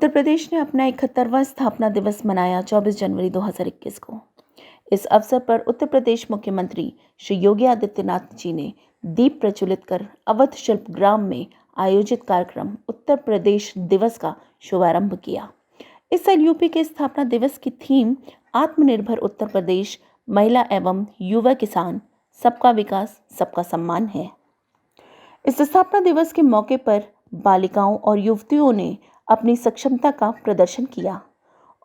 उत्तर प्रदेश ने अपना 71वां स्थापना दिवस मनाया 24 जनवरी 2021 को। इस अवसर पर उत्तर प्रदेश मुख्यमंत्री श्री योगी आदित्यनाथ जी ने दीप प्रज्वलित कर अवध शिल्प ग्राम में आयोजित कार्यक्रम उत्तर प्रदेश दिवस का शुभारंभ किया। इस साल यूपी के स्थापना दिवस की थीम आत्मनिर्भर उत्तर प्रदेश, महिला एवं युवा किसान, सबका विकास सबका सम्मान है। इस स्थापना दिवस के मौके पर बालिकाओं और युवतियों ने अपनी सक्षमता का प्रदर्शन किया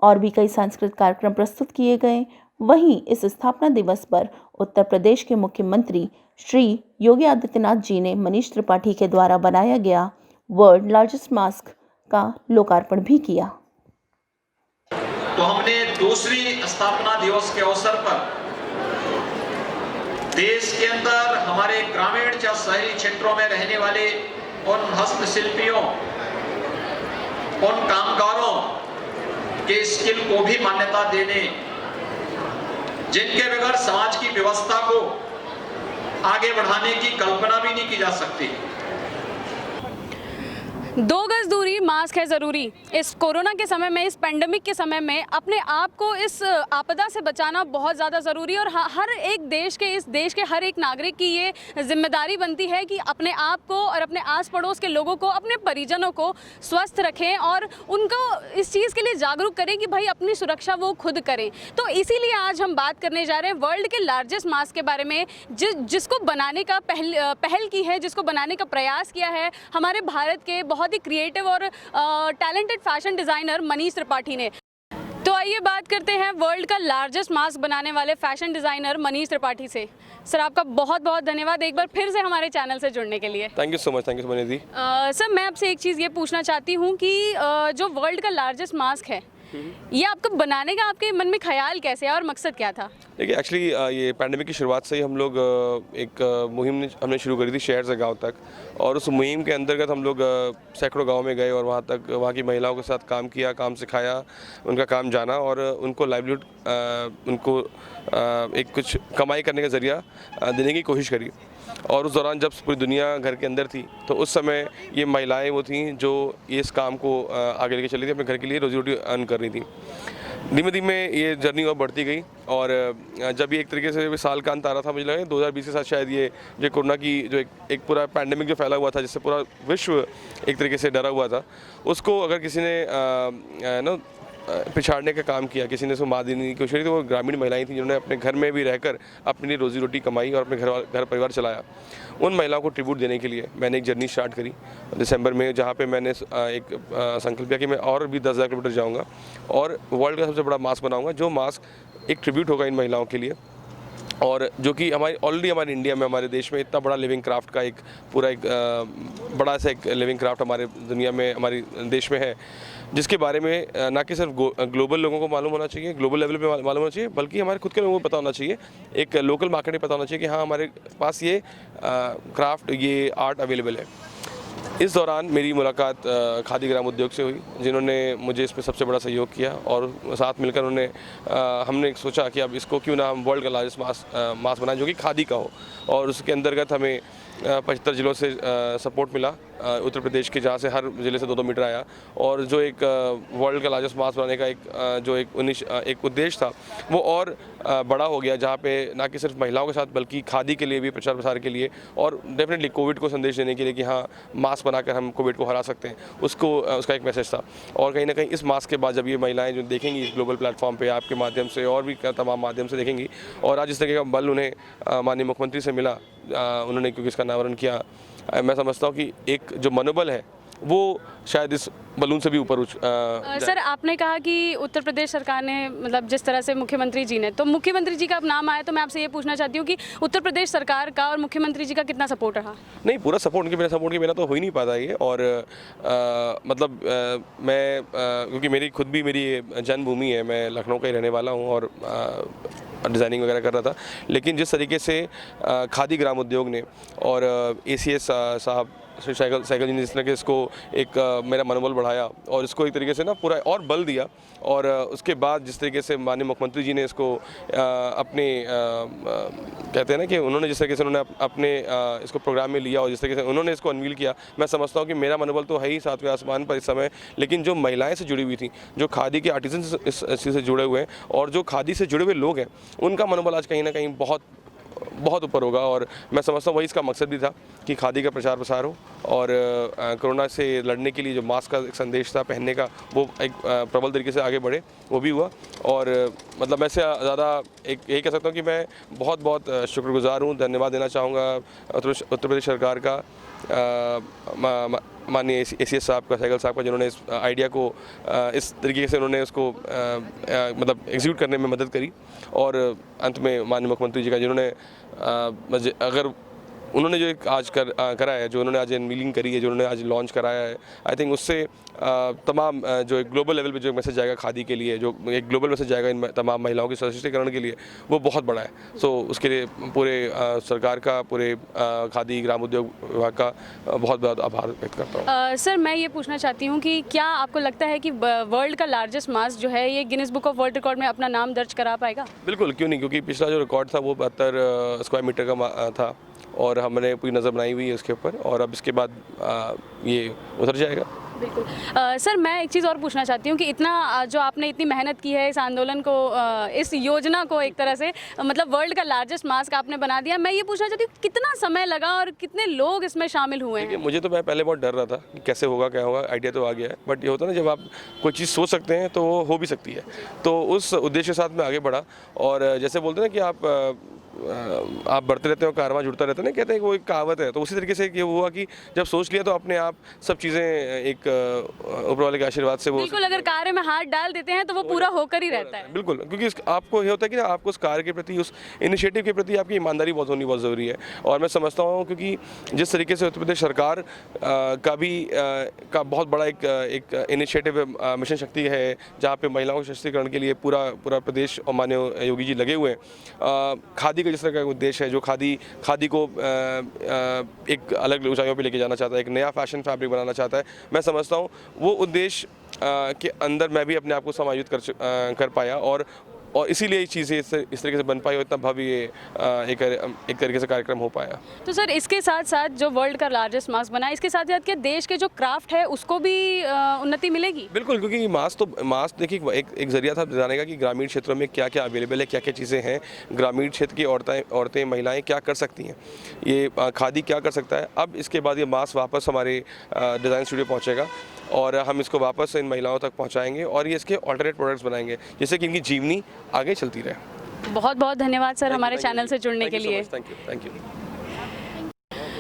और भी कई सांस्कृतिक कार्यक्रम प्रस्तुत किए गए। वहीं इस स्थापना दिवस पर उत्तर प्रदेश के मुख्यमंत्री श्री योगी आदित्यनाथ जी ने मनीष त्रिपाठी के द्वारा बनाया गया वर्ल्ड लार्जेस्ट मास्क का लोकार्पण भी किया। तो हमने दूसरी स्थापना दिवस के अवसर पर देश के अंदर हमारे ग्रामीण या शहरी क्षेत्रों में रहने वाले उन हस्तशिल्पियों, उन कामगारों के स्किल को भी मान्यता देने, जिनके बगैर समाज की व्यवस्था को आगे बढ़ाने की कल्पना भी नहीं की जा सकती। 2 गज दूरी, मास्क है ज़रूरी। इस कोरोना के समय में, इस पेंडेमिक के समय में अपने आप को इस आपदा से बचाना बहुत ज़्यादा ज़रूरी है और हर एक इस देश के हर एक नागरिक की ये जिम्मेदारी बनती है कि अपने आप को और अपने आस पड़ोस के लोगों को, अपने परिजनों को स्वस्थ रखें और उनको इस चीज़ के लिए जागरूक करें कि भाई अपनी सुरक्षा वो खुद करें। तो इसीलिए आज हम बात करने जा रहे हैं वर्ल्ड के लार्जेस्ट मास्क के बारे में, जिसको बनाने का पहल की है, जिसको बनाने का प्रयास किया है हमारे भारत के बहुत ही क्रिएटिव और talented fashion designer Manish Tripathi ने। तो आइए बात करते हैं वर्ल्ड का लार्जेस्ट मास्क बनाने वाले फैशन डिजाइनर मनीष त्रिपाठी से। सर, आपका बहुत बहुत धन्यवाद एक बार फिर से हमारे चैनल से जुड़ने के लिए। Thank you so much Manish ji. Sir, मैं आपसे एक चीज़ ये पूछना चाहती हूँ कि जो वर्ल्ड का लार्जेस्ट मास्क है, ये आपको बनाने का आपके मन में ख्याल कैसे है और मकसद क्या था? देखिए, एक्चुअली ये पैंडेमिक की शुरुआत से ही हम लोग एक मुहिम हमने शुरू करी थी शहर से गांव तक, और उस मुहिम के अंतर्गत हम लोग सैकड़ों गांव में गए और वहाँ की महिलाओं के साथ काम किया, काम सिखाया, उनका काम जाना और उनको लाइवलीहुड, उनको एक कुछ कमाई करने का ज़रिया देने की कोशिश करी। और उस दौरान जब पूरी दुनिया घर के अंदर थी, तो उस समय ये महिलाएं वो थीं जो इस काम को आगे लेके चली थी, अपने घर के लिए रोजी रोटी अर्न कर रही थी। धीमे धीमे ये जर्नी और बढ़ती गई और जब ये एक तरीके से साल का अंत आ रहा था, मुझे लगा 2020 के साथ शायद ये जो कोरोना की जो एक पूरा पैंडेमिक जो फैला हुआ था, जिससे पूरा विश्व एक तरीके से डरा हुआ था, उसको अगर किसी ने पिछाड़ने का काम किया, किसी ने उसको मात देने की कोशिश करी, तो वो ग्रामीण महिलाएं थीं जिन्होंने अपने घर में भी रहकर अपनी लिए रोजी रोटी कमाई और अपने घर परिवार चलाया। उन महिलाओं को ट्रिब्यूट देने के लिए मैंने एक जर्नी स्टार्ट करी दिसंबर में, जहाँ पे मैंने एक संकल्प किया कि मैं और भी 10,000 किलोमीटर जाऊँगा और वर्ल्ड का सबसे बड़ा मास्क बनाऊँगा, जो मास्क एक ट्रिब्यूट होगा इन महिलाओं के लिए, और जो कि ऑलरेडी हमारे इंडिया में, हमारे देश में इतना बड़ा लिविंग क्राफ्ट का एक पूरा एक बड़ा सा एक लिविंग क्राफ्ट हमारे दुनिया में, हमारे देश में है, जिसके बारे में ना कि सिर्फ ग्लोबल लोगों को मालूम होना चाहिए, ग्लोबल लेवल पे मालूम होना चाहिए, बल्कि हमारे खुद के लोगों को पता होना चाहिए, एक लोकल मार्केट में पता होना चाहिए कि हाँ, हमारे पास ये क्राफ्ट, ये आर्ट अवेलेबल है। इस दौरान मेरी मुलाकात खादी ग्राम उद्योग से हुई, जिन्होंने मुझे इसमें सबसे बड़ा सहयोग किया और साथ मिलकर हमने सोचा कि अब इसको क्यों ना हम वर्ल्ड का लार्जेस्ट मास्क बनाएं जो कि खादी का हो, और उसके अंतर्गत हमें 75 जिलों से सपोर्ट मिला, उत्तर प्रदेश के, जहाँ से हर ज़िले से 2-2 मीटर आया, और जो एक वर्ल्ड का लार्जेस्ट मास्क बनाने का एक उद्देश्य था, वो और बड़ा हो गया, जहाँ पे ना कि सिर्फ महिलाओं के साथ बल्कि खादी के लिए भी प्रचार प्रसार के लिए और डेफिनेटली कोविड को संदेश देने के लिए कि हाँ, मास्क बनाकर हम कोविड को हरा सकते हैं, उसका एक मैसेज था। और कहीं ना कहीं इस मास्क के बाद जब ये महिलाएं जो देखेंगी इस ग्लोबल प्लेटफॉर्म पे आपके माध्यम से और भी तमाम माध्यम से देखेंगी, और आज इस तरीके का बल उन्हें माननीय मुख्यमंत्री से मिला, उन्होंने क्योंकि इसका अनावरण किया, मैं समझता हूँ कि एक जो मनोबल है वो शायद इस बलून से भी ऊपर सर, आपने कहा कि उत्तर प्रदेश सरकार ने, मतलब जिस तरह से मुख्यमंत्री जी ने, तो मुख्यमंत्री जी का नाम आया, तो मैं आपसे ये पूछना चाहती हूँ कि उत्तर प्रदेश सरकार का और मुख्यमंत्री जी का कितना सपोर्ट रहा? नहीं, पूरा सपोर्ट के बिना तो हो ही नहीं पाता ये, और मैं क्योंकि मेरी जन्मभूमि है, मैं लखनऊ का ही रहने वाला हूँ और डिज़ाइनिंग वगैरह कर रहा था, लेकिन जिस तरीके से खादी ग्राम उद्योग ने और ACS साहब साइकिल जी ने जिस तरह के इसको एक मेरा मनोबल बढ़ाया और इसको एक तरीके से ना पूरा और बल दिया, और उसके बाद जिस तरीके से माननीय मुख्यमंत्री जी ने इसको अपने कहते हैं ना कि उन्होंने जिस तरीके से उन्होंने अपने इसको प्रोग्राम में लिया और जिस तरीके से उन्होंने इसको अनवील किया, मैं समझता हूँ कि मेरा मनोबल तो है ही सातवें आसमान पर इस समय, लेकिन जो महिलाएं से जुड़ी हुई थी, जो खादी के आर्टिजन इस चीज़ से जुड़े हुए हैं और जो खादी से जुड़े हुए लोग हैं, उनका मनोबल आज कहीं ना कहीं बहुत ऊपर होगा। और मैं समझता हूँ वही इसका मकसद भी था कि खादी का प्रचार प्रसार हो और कोरोना से लड़ने के लिए जो मास्क का एक संदेश था पहनने का, वो एक प्रबल तरीके से आगे बढ़े, वो भी हुआ। और मतलब मैं से ज़्यादा यही कह सकता हूँ कि मैं बहुत शुक्रगुजार हूँ, धन्यवाद देना चाहूँगा उत्तर प्रदेश सरकार का, माननीय ACS साहब का, सहगल साहब का, जिन्होंने इस आइडिया को इस तरीके से उन्होंने उसको मतलब एग्जीक्यूट करने में मदद करी, और अंत में माननीय मुख्यमंत्री जी का, जिन्होंने अगर उन्होंने जो आज करा है, जो उन्होंने आज अनवीलिंग करी है, जो उन्होंने आज लॉन्च कराया है, आई थिंक उससे तमाम जो एक ग्लोबल लेवल पे जो मैसेज जाएगा खादी के लिए, जो एक ग्लोबल मैसेज जाएगा इन तमाम महिलाओं के सशक्तिकरण के लिए, वो बहुत बड़ा है। सो उसके लिए पूरे सरकार का, पूरे खादी ग्राम उद्योग विभाग का बहुत आभार व्यक्त करता हूँ। सर, मैं ये पूछना चाहती हूँ कि क्या आपको लगता है कि वर्ल्ड का लार्जेस्ट मास्क जो है ये Guinness book of world record में अपना नाम दर्ज करा पाएगा? बिल्कुल, क्यों नहीं, क्योंकि पिछला जो रिकॉर्ड था वो 72 स्क्वायर मीटर का था और हमने पूरी नज़र बनाई हुई है उसके ऊपर, और अब इसके बाद ये उतर जाएगा। बिल्कुल। सर, मैं एक चीज़ और पूछना चाहती हूँ कि इतना जो आपने इतनी मेहनत की है इस आंदोलन को, इस योजना को एक तरह से मतलब वर्ल्ड का लार्जेस्ट मास्क आपने बना दिया, मैं ये पूछना चाहती हूँ कितना समय लगा और कितने लोग इसमें शामिल हुए हैं? मुझे तो मैं पहले बहुत डर रहा था कि कैसे होगा, क्या होगा, आइडिया तो आ गया है, बट ये होता है ना जब आप कोई चीज़ सोच सकते हैं तो वो हो भी सकती है, तो उस उद्देश्य के साथ मैं आगे बढ़ा। और जैसे बोलते हैं ना कि आप बढ़ते रहते हो, कारवां जुड़ता रहता है ना, कहते हैं कि वो एक कहावत है, तो उसी तरीके से ये हुआ कि जब सोच लिया तो अपने आप सब चीज़ें एक ऊपर वाले के आशीर्वाद से वो बिल्कुल, अगर कार्य में हाथ डाल देते हैं तो वो पूरा होकर ही रहता है। बिल्कुल, क्योंकि आपको ये होता है कि ना आपको उस कार्य के प्रति, उस इनिशिएटिव के प्रति आपकी ईमानदारी बहुत होनी बहुत ज़रूरी है। और मैं समझता हूँ क्योंकि जिस तरीके से उत्तर प्रदेश सरकार का बहुत बड़ा एक इनिशिएटिव मिशन शक्ति है, जहाँ पे महिलाओं के सशक्तिकरण के लिए पूरा प्रदेश और माननीय योगी जी लगे हुए हैं। खादी जिस तरह का उद्देश्य है, जो खादी को एक अलग ऊंचाइयों पे लेके जाना चाहता है, एक नया फैशन फैब्रिक बनाना चाहता है, मैं समझता हूँ वो उद्देश्य के अंदर मैं भी अपने आप को समायोजित कर पाया, और इसीलिए ये चीज़ें इस तरीके से बन पाई और इतना भव्य एक तरीके से कार्यक्रम हो पाया। तो सर, इसके साथ साथ जो वर्ल्ड का लार्जेस्ट मास्क बना, इसके साथ साथ क्या देश के जो क्राफ्ट है उसको भी उन्नति मिलेगी? बिल्कुल, क्योंकि मास्क देखिए एक जरिया था बताने का कि ग्रामीण क्षेत्रों में क्या क्या अवेलेबल है, क्या क्या चीज़ें हैं, ग्रामीण क्षेत्र की औरतें महिलाएँ क्या कर सकती हैं, ये खादी क्या कर सकता है। अब इसके बाद ये मास्क वापस हमारे डिज़ाइन स्टूडियो पहुँचेगा और हम इसको वापस इन महिलाओं तक पहुंचाएंगे और ये इसके ऑल्टरनेट प्रोडक्ट्स बनाएंगे, जिससे कि इनकी जीवनी आगे चलती रहे। बहुत बहुत धन्यवाद सर हमारे चैनल से जुड़ने के लिए। Thank you.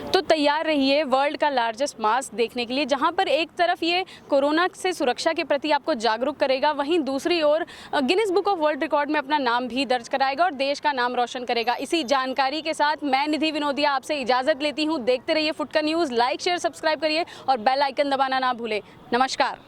तो तैयार रहिए वर्ल्ड का लार्जेस्ट मास्क देखने के लिए, जहां पर एक तरफ ये कोरोना से सुरक्षा के प्रति आपको जागरूक करेगा, वहीं दूसरी ओर Guinness book of world record में अपना नाम भी दर्ज कराएगा और देश का नाम रोशन करेगा। इसी जानकारी के साथ मैं निधि विनोदिया आपसे इजाज़त लेती हूं। देखते रहिए फुटकर न्यूज़, लाइक शेयर सब्सक्राइब करिए और बेल आइकन दबाना ना भूलें। नमस्कार।